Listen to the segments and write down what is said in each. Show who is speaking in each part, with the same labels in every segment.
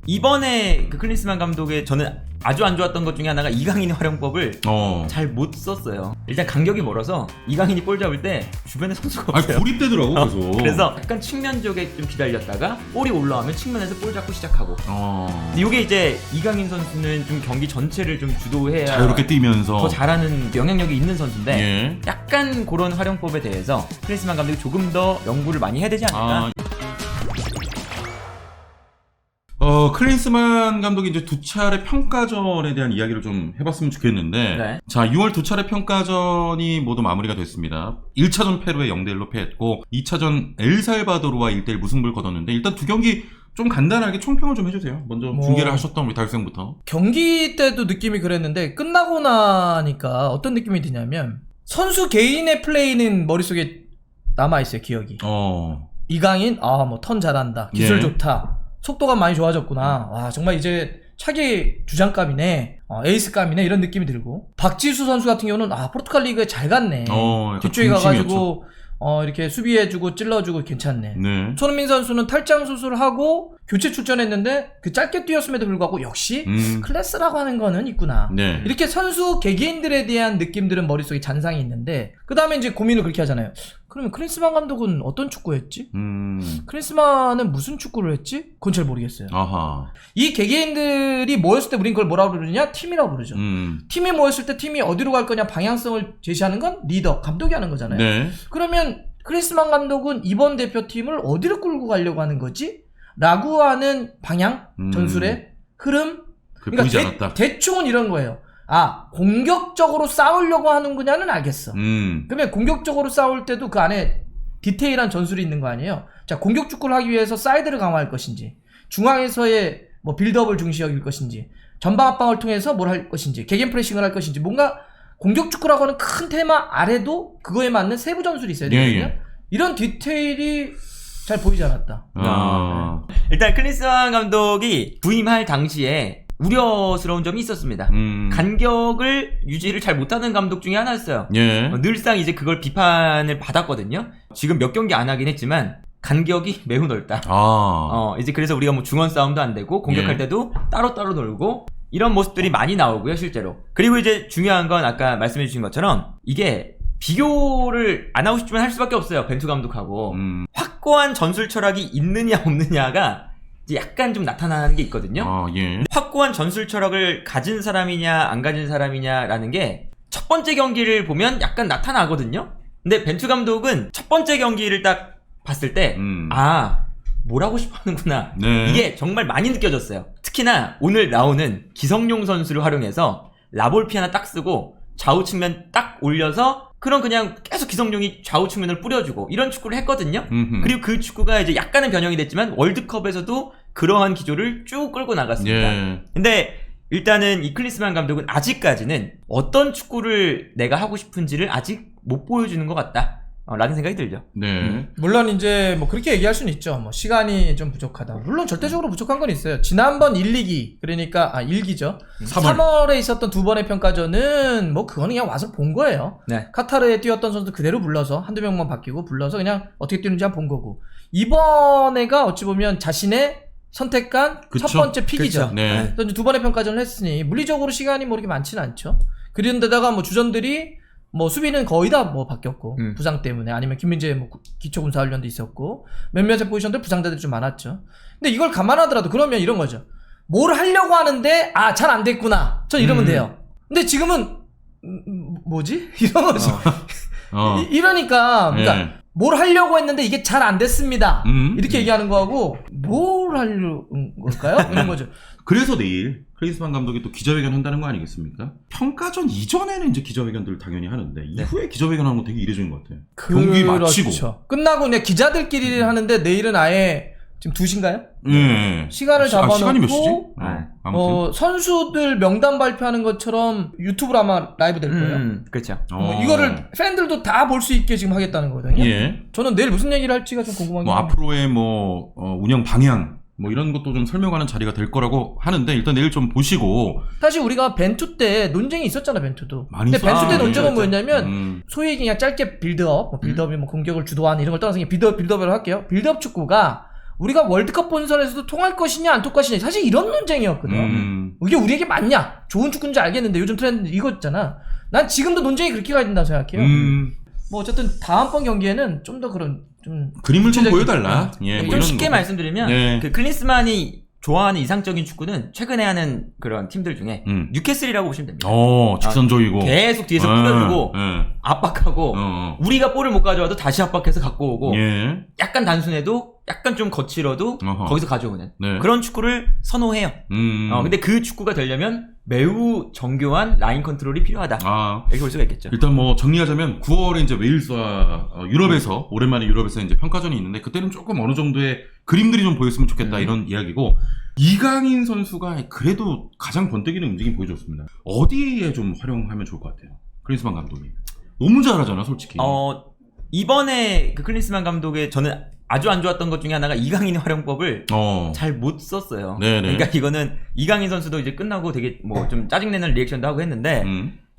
Speaker 1: 이번에 그 클린스만 감독의 저는 아주 안 좋았던 것 중에 하나가 이강인의 활용법을 잘 못 썼어요. 일단 간격이 멀어서 이강인이 볼 잡을 때 주변에 선수가 없어요.
Speaker 2: 고립되더라고 계속.
Speaker 1: 그래서 약간 측면 쪽에 좀 기다렸다가 볼이 올라오면 측면에서 볼 잡고 시작하고. 근데 이게 이제 이강인 선수는 좀 경기 전체를 좀 주도해야
Speaker 2: 자유롭게 뛰면서
Speaker 1: 더 잘하는 영향력이 있는 선수인데
Speaker 2: 예.
Speaker 1: 약간 그런 활용법에 대해서 클린스만 감독이 조금 더 연구를 많이 해야 되지 않을까.
Speaker 2: 클린스만 감독이 이제 두 차례 평가전에 대한 이야기를 좀 해봤으면 좋겠는데,
Speaker 1: 네.
Speaker 2: 자, 6월 두 차례 평가전이 모두 마무리가 됐습니다. 1차전 페루에 0대1로 패했고, 2차전 엘살바도르와 1대1 무승부를 거뒀는데, 일단 두 경기 좀 간단하게 총평을 좀 해주세요. 먼저 중계를 하셨던 우리 달생부터.
Speaker 3: 경기 때도 느낌이 그랬는데, 끝나고 나니까 어떤 느낌이 드냐면, 선수 개인의 플레이는 머릿속에 남아있어요, 기억이. 이강인, 뭐 턴 잘한다, 기술
Speaker 2: 예.
Speaker 3: 좋다, 속도가 많이 좋아졌구나. 와, 정말 이제 차기 주장감이네, 에이스감이네, 이런 느낌이 들고. 박지수 선수 같은 경우는 포르투갈 리그에 잘 갔네. 뒤쪽에 가가지고 이렇게 수비해주고 찔러주고 괜찮네.
Speaker 2: 네.
Speaker 3: 손흥민 선수는 탈장 수술을 하고 교체 출전했는데 그 짧게 뛰었음에도 불구하고 역시 클래스라고 하는 거는 있구나.
Speaker 2: 네.
Speaker 3: 이렇게 선수 개개인들에 대한 느낌들은 머릿속에 잔상이 있는데, 그 다음에 이제 고민을 그렇게 하잖아요. 그러면 클린스만 감독은 어떤 축구했지? 클린스만은 무슨 축구를 했지? 그건 잘 모르겠어요.
Speaker 2: 아하.
Speaker 3: 이 개개인들이 모였을 때 우린 그걸 뭐라고 부르느냐? 팀이라고 부르죠. 팀이 모였을 때 팀이 어디로 갈 거냐 방향성을 제시하는 건 리더, 감독이 하는 거잖아요.
Speaker 2: 네.
Speaker 3: 그러면 클린스만 감독은 이번 대표팀을 어디로 끌고 가려고 하는 거지? 라고 하는 방향, 전술의 흐름. 그러니까
Speaker 2: 보이지 않았다.
Speaker 3: 대충은 이런 거예요. 공격적으로 싸우려고 하는구냐는 알겠어. 그러면 공격적으로 싸울 때도 그 안에 디테일한 전술이 있는 거 아니에요? 자, 공격 축구를 하기 위해서 사이드를 강화할 것인지, 중앙에서의 뭐 빌드업을 중시 여길 것인지, 전방 압박을 통해서 뭘 할 것인지, 개겐 프레싱을 할 것인지, 뭔가 공격 축구라고 하는 큰 테마 아래도 그거에 맞는 세부 전술이 있어야 되거든요. 예. 이런 디테일이 잘 보이지 않았다.
Speaker 1: 일단 클린스만 감독이 부임할 당시에 우려스러운 점이 있었습니다. 간격을 유지를 잘 못하는 감독 중에 하나였어요.
Speaker 2: 예.
Speaker 1: 늘상 이제 그걸 비판을 받았거든요. 지금 몇 경기 안 하긴 했지만 간격이 매우 넓다. 이제 그래서 우리가 뭐 중원 싸움도 안 되고 공격할 때도 따로따로 놀고 이런 모습들이 많이 나오고요, 실제로. 그리고 이제 중요한 건 아까 말씀해 주신 것처럼 이게 비교를 안 하고 싶지만 할 수밖에 없어요, 벤투 감독하고. 확고한 전술 철학이 있느냐 없느냐가 이제 약간 좀 나타나는 게 있거든요.
Speaker 2: 예.
Speaker 1: 확고한 전술 철학을 가진 사람이냐 안 가진 사람이냐라는 게 첫 번째 경기를 보면 약간 나타나거든요. 근데 벤투 감독은 첫 번째 경기를 딱 봤을 때 뭘 하고 싶어 하는구나.
Speaker 2: 네.
Speaker 1: 이게 정말 많이 느껴졌어요. 특히나 오늘 나오는 기성용 선수를 활용해서 라볼피 하나 딱 쓰고 좌우 측면 딱 올려서 그냥 계속 기성용이 좌우 측면을 뿌려주고 이런 축구를 했거든요. 그리고 그 축구가 이제 약간은 변형이 됐지만 월드컵에서도 그러한 기조를 쭉 끌고 나갔습니다.
Speaker 2: 예.
Speaker 1: 근데 일단은 이 클린스만 감독은 아직까지는 어떤 축구를 내가 하고 싶은지를 아직 못 보여주는 것 같다. 라는 생각이 들죠.
Speaker 2: 네.
Speaker 3: 물론 이제 뭐 그렇게 얘기할 수는 있죠. 뭐 시간이 좀 부족하다. 물론 절대적으로 부족한 건 있어요. 지난번 1, 2기, 그러니까 1기죠. 3월에 있었던 두 번의 평가전은 뭐 그거는 그냥 와서 본 거예요.
Speaker 1: 네.
Speaker 3: 카타르에 뛰었던 선수 그대로 불러서 한두 명만 바뀌고 불러서 그냥 어떻게 뛰는지 한번 본 거고. 이번에가 어찌 보면 자신의 선택한
Speaker 2: 그쵸.
Speaker 3: 첫 번째 픽이죠.
Speaker 1: 그쵸.
Speaker 2: 네.
Speaker 3: 그래서 두 번의 평가전을 했으니 물리적으로 시간이 뭐 이렇게 많지는 않죠. 그런데다가 뭐 주전들이 뭐 수비는 거의 다 뭐 바뀌었고 부상 때문에, 아니면 김민재 뭐 기초군사훈련도 있었고 몇몇의 포지션들 부상자들이 좀 많았죠. 근데 이걸 감안하더라도 그러면 이런 거죠. 뭘 하려고 하는데 잘 안 됐구나. 전 이러면 돼요. 근데 지금은 뭐지? 이런 거죠. 이러니까 그러니까 뭘 하려고 했는데 이게 잘 안 됐습니다. 이렇게 얘기하는 거하고 뭘 하려는 걸까요? 이런 거죠.
Speaker 2: 그래서 내일 클린스만 감독이 또 기자회견 한다는 거 아니겠습니까? 평가전 이전에는 이제 기자회견들을 당연히 하는데 이후에 기자회견 하는 거 되게 이례적인 것 같아요. 경기 마치고
Speaker 3: 끝나고 그냥 기자들끼리 하는데 내일은 아예 지금 2시인가요?
Speaker 2: 네.
Speaker 3: 시간을 잡아놓고
Speaker 2: 시간이 몇 시지? 아무튼
Speaker 3: 선수들 명단 발표하는 것처럼 유튜브로 아마 라이브 될 거예요.
Speaker 1: 그렇죠.
Speaker 3: 이거를 팬들도 다 볼 수 있게 지금 하겠다는 거거든요.
Speaker 2: 예.
Speaker 3: 저는 내일 무슨 얘기를 할지가 좀 궁금하긴 해요.
Speaker 2: 앞으로의 운영 방향 이런 것도 좀 설명하는 자리가 될 거라고 하는데 일단 내일 좀 보시고.
Speaker 3: 사실 우리가 벤투 때 논쟁이 있었잖아, 벤투도.
Speaker 2: 많이
Speaker 3: 근데 벤투 때 논쟁은
Speaker 1: 그렇죠.
Speaker 3: 뭐였냐면 소위 그냥 짧게 빌드업, 빌드업이 뭐 공격을 주도하는 이런 걸 떠나서 그냥 빌드업으로 할게요. 빌드업 축구가 우리가 월드컵 본선에서도 통할 것이냐 안 통할 것이냐 사실 이런 논쟁이었거든. 이게 우리에게 맞냐? 좋은 축구인지 알겠는데 요즘 트렌드 이거 있잖아. 난 지금도 논쟁이 그렇게 가야 된다고 생각해요. 뭐 어쨌든 다음번 경기에는 좀 더 그런 좀
Speaker 2: 그림을 좀 보여달라. 예,
Speaker 1: 좀
Speaker 2: 뭐
Speaker 1: 쉽게
Speaker 2: 이런
Speaker 1: 말씀드리면
Speaker 2: 예.
Speaker 1: 그 클린스만이 좋아하는 이상적인 축구는 최근에 하는 그런 팀들 중에 뉴캐슬이라고 보시면 됩니다.
Speaker 2: 직선적이고
Speaker 1: 계속 뒤에서 뿌려주고 압박하고 우리가 볼을 못 가져와도 다시 압박해서 갖고 오고
Speaker 2: 예.
Speaker 1: 약간 단순해도 약간 좀 거칠어도 거기서 가져오는
Speaker 2: 네.
Speaker 1: 그런 축구를 선호해요. 근데 그 축구가 되려면 매우 정교한 라인 컨트롤이 필요하다. 이렇게 볼 수가 있겠죠.
Speaker 2: 일단 뭐 정리하자면 9월에 이제 웨일스와 유럽에서 오랜만에 유럽에서 이제 평가전이 있는데 그때는 조금 어느 정도의 그림들이 좀 보였으면 좋겠다 이런 이야기고 이강인 선수가 그래도 가장 번뜩이는 움직임 보여줬습니다. 어디에 좀 활용하면 좋을 것 같아요? 클린스만 감독이 너무 잘하잖아 솔직히.
Speaker 1: 이번에 그 클린스만 감독의 저는 아주 안 좋았던 것 중에 하나가 이강인 활용법을 잘 못 썼어요.
Speaker 2: 네네.
Speaker 1: 그러니까 이거는 이강인 선수도 이제 끝나고 되게 뭐 좀 짜증내는 리액션도 하고 했는데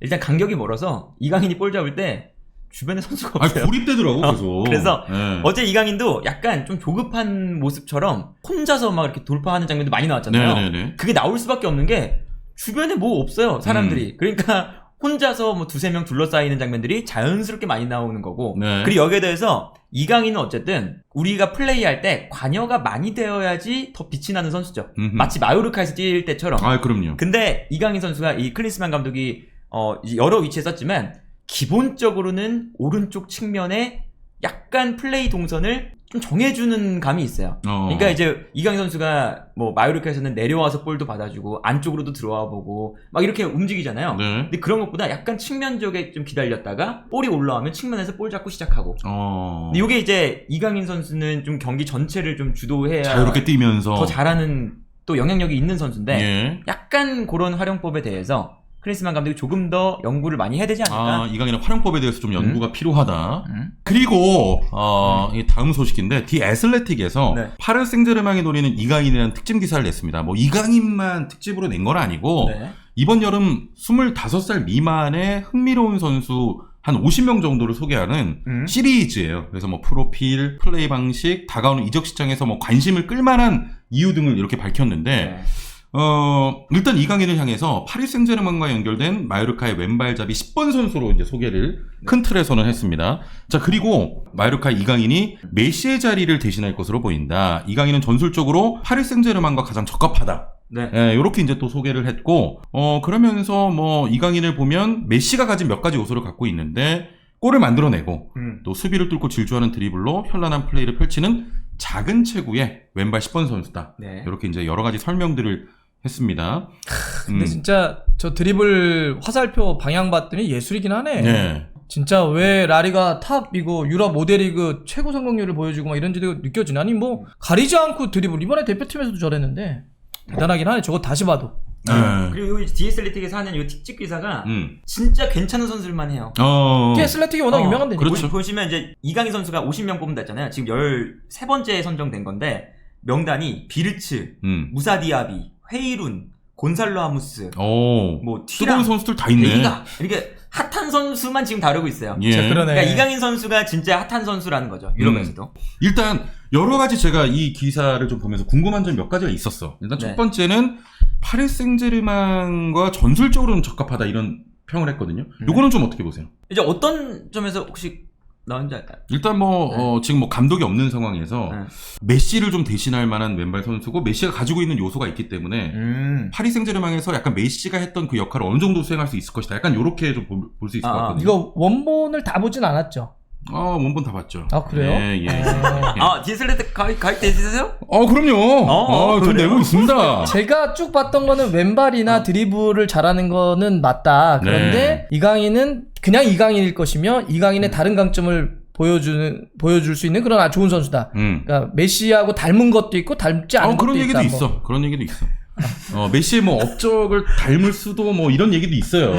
Speaker 1: 일단 간격이 멀어서 이강인이 볼 잡을 때 주변에 선수가 없어요.
Speaker 2: 고립되더라고 계속.
Speaker 1: 그래서
Speaker 2: 네.
Speaker 1: 어제 이강인도 약간 좀 조급한 모습처럼 혼자서 막 이렇게 돌파하는 장면도 많이 나왔잖아요.
Speaker 2: 네네네.
Speaker 1: 그게 나올 수밖에 없는 게 주변에 뭐 없어요 사람들이. 그러니까 혼자서 뭐 두세 명 둘러싸이는 장면들이 자연스럽게 많이 나오는 거고.
Speaker 2: 네.
Speaker 1: 그리고 여기에 대해서 이강인은 어쨌든 우리가 플레이할 때 관여가 많이 되어야지 더 빛이 나는 선수죠. 마치 마요르카에서 뛸 때처럼.
Speaker 2: 그럼요.
Speaker 1: 근데 이강인 선수가 이 클린스만 감독이 이제 여러 위치에 썼지만 기본적으로는 오른쪽 측면에 약간 플레이 동선을 좀 정해주는 감이 있어요. 그러니까 이제 이강인 선수가 뭐 마요르카에서는 내려와서 볼도 받아주고 안쪽으로도 들어와 보고 막 이렇게 움직이잖아요.
Speaker 2: 네.
Speaker 1: 근데 그런 것보다 약간 측면 쪽에 좀 기다렸다가 볼이 올라오면 측면에서 볼 잡고 시작하고. 근데 이게 이제 이강인 선수는 좀 경기 전체를 좀 주도해야
Speaker 2: 자유롭게 뛰면서
Speaker 1: 더 잘하는 또 영향력이 있는 선수인데
Speaker 2: 예.
Speaker 1: 약간 그런 활용법에 대해서 클린스만 감독이 조금 더 연구를 많이 해야 되지 않을까?
Speaker 2: 이강인의 활용법에 대해서 좀 연구가 필요하다. 그리고 이 다음 소식인데 디 애슬레틱에서
Speaker 1: 네.
Speaker 2: 파르 생제르맹이 노리는 이강인이라는 특집 기사를 냈습니다. 뭐 이강인만 특집으로 낸 건 아니고
Speaker 1: 네.
Speaker 2: 이번 여름 25살 미만의 흥미로운 선수 한 50명 정도를 소개하는 시리즈예요. 그래서 뭐 프로필, 플레이 방식, 다가오는 이적 시장에서 뭐 관심을 끌만한 이유 등을 이렇게 밝혔는데
Speaker 1: 네.
Speaker 2: 일단 이강인을 향해서 파리 생제르맹과 연결된 마요르카의 왼발잡이 10번 선수로 이제 소개를 큰 틀에서는 했습니다. 자, 그리고 마요르카 이강인이 메시의 자리를 대신할 것으로 보인다. 이강인은 전술적으로 파리 생제르맹과 가장 적합하다.
Speaker 1: 네.
Speaker 2: 이렇게 이제 또 소개를 했고, 그러면서 뭐 이강인을 보면 메시가 가진 몇 가지 요소를 갖고 있는데 골을 만들어내고 또 수비를 뚫고 질주하는 드리블로 현란한 플레이를 펼치는 작은 체구의 왼발 10번 선수다.
Speaker 1: 네.
Speaker 2: 이렇게 이제 여러 가지 설명들을 했습니다.
Speaker 3: 근데 진짜 저 드리블 화살표 방향 봤더니 예술이긴 하네.
Speaker 2: 네.
Speaker 3: 진짜 왜 라리가 탑이고 유럽 5대 리그 최고 성공률을 보여주고 막 이런지도 느껴지네. 아니 뭐 가리지 않고 드리블 이번에 대표팀에서도 저랬는데 대단하긴 하네. 저거 다시 봐도.
Speaker 1: 그리고 DSL틱에서 하는 이 특집 기사가 진짜 괜찮은 선수들만 해요.
Speaker 3: DSL틱이 워낙 유명한데.
Speaker 2: 그렇죠.
Speaker 1: 보시면 이제 이강인 선수가 50명 뽑는다 했잖아요. 지금 13번째 선정된 건데 명단이 비르츠, 무사디아비, 헤이룬, 곤살로 하무스, 뭐
Speaker 2: 뜨거운 선수들 다 있네.
Speaker 1: 베이가. 이렇게 핫한 선수만 지금 다루고 있어요.
Speaker 2: 예.
Speaker 3: 그러네.
Speaker 1: 그러니까 이강인 선수가 진짜 핫한 선수라는 거죠. 유럽에서도.
Speaker 2: 일단 여러 가지 제가 이 기사를 좀 보면서 궁금한 점이 몇 가지가 있었어. 일단 첫 번째는 파리 생제르맹과 전술적으로는 적합하다 이런 평을 했거든요. 요거는 좀 어떻게 보세요?
Speaker 1: 이제 어떤 점에서 혹시 나온지 알까요?
Speaker 2: 일단 뭐 지금 뭐 감독이 없는 상황에서 메시를 좀 대신할 만한 왼발 선수고 메시가 가지고 있는 요소가 있기 때문에 파리 생제르맹에서 약간 메시가 했던 그 역할을 어느 정도 수행할 수 있을 것이다. 약간 요렇게 좀 볼 수 있을 것 같거든요.
Speaker 3: 이거 원본을 다 보진 않았죠.
Speaker 2: 원본 다 봤죠.
Speaker 3: 아, 그래요?
Speaker 2: 예.
Speaker 1: 디스레트 가입돼 있으세요?
Speaker 2: 그럼요. 돈 내고 있습니다.
Speaker 3: 제가 쭉 봤던 거는 왼발이나 드리블을 잘하는 거는 맞다. 그런데 이강인은 그냥 이강인일 것이며 이강인의 다른 강점을 보여줄 수 있는 그런 아주 좋은 선수다. 그러니까 메시하고 닮은 것도 있고 닮지 않은 것도
Speaker 2: 그런
Speaker 3: 있다.
Speaker 2: 얘기도 있어. 그런 얘기도 있어. 메시의 뭐 업적을 닮을 수도 뭐 이런 얘기도 있어요.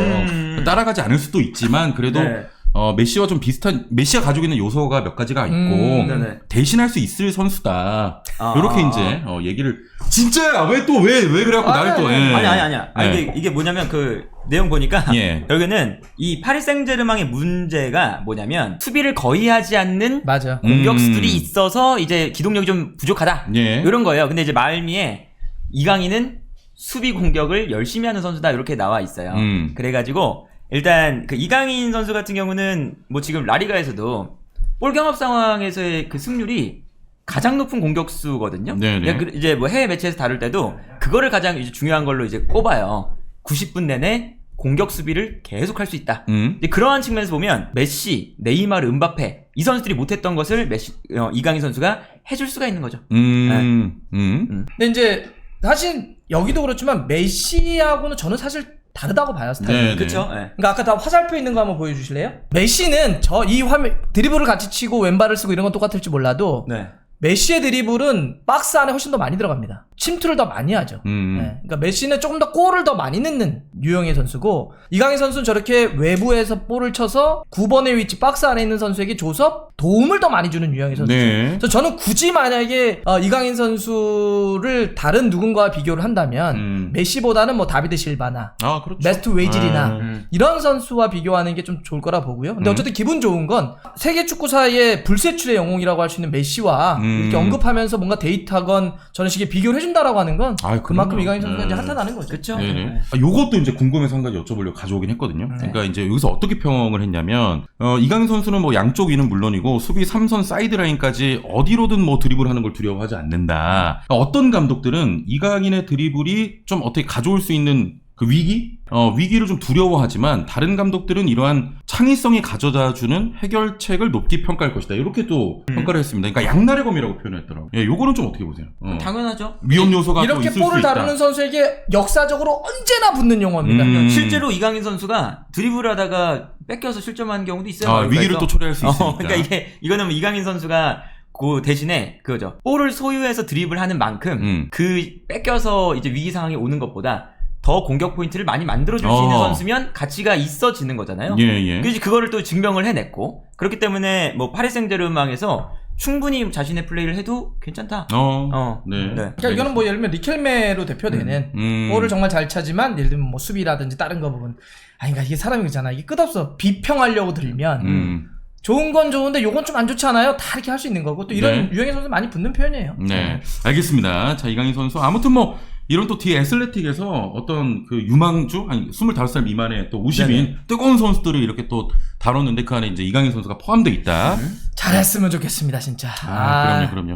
Speaker 2: 따라가지 않을 수도 있지만 그래도 메시와 좀 비슷한 메시가 가지고 있는 요소가 몇 가지가 있고
Speaker 1: 네네.
Speaker 2: 대신할 수 있을 선수다.
Speaker 1: 아,
Speaker 2: 이렇게 이제 얘기를 진짜야 왜 또 왜 그래갖고 나를 또 예.
Speaker 1: 아니야.
Speaker 2: 예.
Speaker 1: 이게 뭐냐면 그 내용 보니까
Speaker 2: 예.
Speaker 1: 여기는 이 파리 생제르맹의 문제가 뭐냐면 수비를 거의 하지 않는
Speaker 3: 맞아.
Speaker 1: 공격수들이 있어서 이제 기동력이 좀 부족하다.
Speaker 2: 예.
Speaker 1: 이런 거예요. 근데 이제 말미에 이강인은 수비 공격을 열심히 하는 선수다 이렇게 나와 있어요. 그래가지고 일단 그 이강인 선수 같은 경우는 뭐 지금 라리가에서도 볼 경합 상황에서의 그 승률이 가장 높은 공격수거든요.
Speaker 2: 네네.
Speaker 1: 이제 뭐 해외 매체에서 다룰 때도 그거를 가장 이제 중요한 걸로 이제 꼽아요. 90분 내내 공격 수비를 계속 할 수 있다. 이제 그러한 측면에서 보면 메시, 네이마르, 음바페 이 선수들이 못했던 것을 이강인 선수가 해줄 수가 있는 거죠.
Speaker 3: 근데 이제 사실 여기도 그렇지만 메시하고는 저는 사실 다르다고 봐요, 스타일이.
Speaker 2: 네네.
Speaker 1: 그렇죠.
Speaker 3: 그러니까 아까 다 화살표 있는 거 한번 보여주실래요? 메시는 이 화면 드리블을 같이 치고 왼발을 쓰고 이런 건 똑같을지 몰라도
Speaker 1: 네.
Speaker 3: 메시의 드리블은 박스 안에 훨씬 더 많이 들어갑니다. 침투를 더 많이 하죠. 네. 그러니까 메시는 조금 더 골을 더 많이 넣는 유형의 선수고 이강인 선수는 저렇게 외부에서 볼을 쳐서 9번의 위치 박스 안에 있는 선수에게 줘서 도움을 더 많이 주는 유형의 선수죠.
Speaker 2: 네.
Speaker 3: 그래서 저는 굳이 만약에 이강인 선수를 다른 누군가와 비교를 한다면 메시보다는 뭐 다비드 실바나
Speaker 2: 그렇죠.
Speaker 3: 메스트 웨이질이나 이런 선수와 비교하는 게 좀 좋을 거라 보고요. 근데 어쨌든 기분 좋은 건 세계 축구사의 불세출의 영웅이라고 할 수 있는 메시와 이렇게 언급하면서 뭔가 데이트하건 저런 식의 비교를 해준다라고 하는 건 그만큼
Speaker 2: 그럼요.
Speaker 3: 이강인 선수가 이제 핫하다는 거죠.
Speaker 1: 그렇죠.
Speaker 2: 네네. 요것도 이제 궁금해서 한 가지 여쭤보려고 가져오긴 했거든요. 그러니까 이제 여기서 어떻게 평을 했냐면, 이강인 선수는 뭐 양쪽 위는 물론이고, 수비 3선 사이드라인까지 어디로든 뭐 드리블 하는 걸 두려워하지 않는다. 그러니까 어떤 감독들은 이강인의 드리블이 좀 어떻게 가져올 수 있는 그 위기를 좀 두려워하지만 다른 감독들은 이러한 창의성이 가져다주는 해결책을 높게 평가할 것이다. 이렇게 또 평가를 했습니다. 그러니까 양날의 검이라고 표현했더라고요. 예, 요거는 좀 어떻게 보세요?
Speaker 1: 당연하죠.
Speaker 2: 위험 요소가 또
Speaker 3: 이렇게
Speaker 2: 있을 수
Speaker 3: 볼을
Speaker 2: 있다.
Speaker 3: 다루는 선수에게 역사적으로 언제나 붙는 용어입니다.
Speaker 1: 실제로 이강인 선수가 드리블하다가 뺏겨서 실점하는 경우도 있어요.
Speaker 2: 위기를 또 초래할 수 있으니까.
Speaker 1: 그러니까 이거는 뭐 이강인 선수가 그 대신에 그거죠. 볼을 소유해서 드리블하는 만큼 그 뺏겨서 이제 위기 상황이 오는 것보다 더 공격 포인트를 많이 만들어줄 수 있는 선수면 가치가 있어지는 거잖아요.
Speaker 2: 예.
Speaker 1: 그래서 그거를 또 증명을 해냈고 그렇기 때문에 뭐 파리 생제르맹에서 충분히 자신의 플레이를 해도 괜찮다.
Speaker 2: 네.
Speaker 3: 그러니까 이거는 뭐 예를 들면 리켈메로 대표되는 볼을 정말 잘 차지만 예를 들면 뭐 수비라든지 다른 거 부분 그러니까 이게 사람이 그렇잖아. 이게 끝없어 비평하려고 들면 좋은 건 좋은데 요건 좀 안 좋지 않아요? 다 이렇게 할 수 있는 거고 또 이런 유형의 선수 많이 붙는 표현이에요.
Speaker 2: 네. 알겠습니다. 자, 이강인 선수 아무튼 뭐 이런 또 뒤에 애슬레틱에서 어떤 그 유망주, 25살 미만의 또 50인 뜨거운 선수들을 이렇게 또 다뤘는데 그 안에 이제 이강인 선수가 포함되어 있다.
Speaker 3: 잘했으면 좋겠습니다, 진짜.
Speaker 2: 그럼요.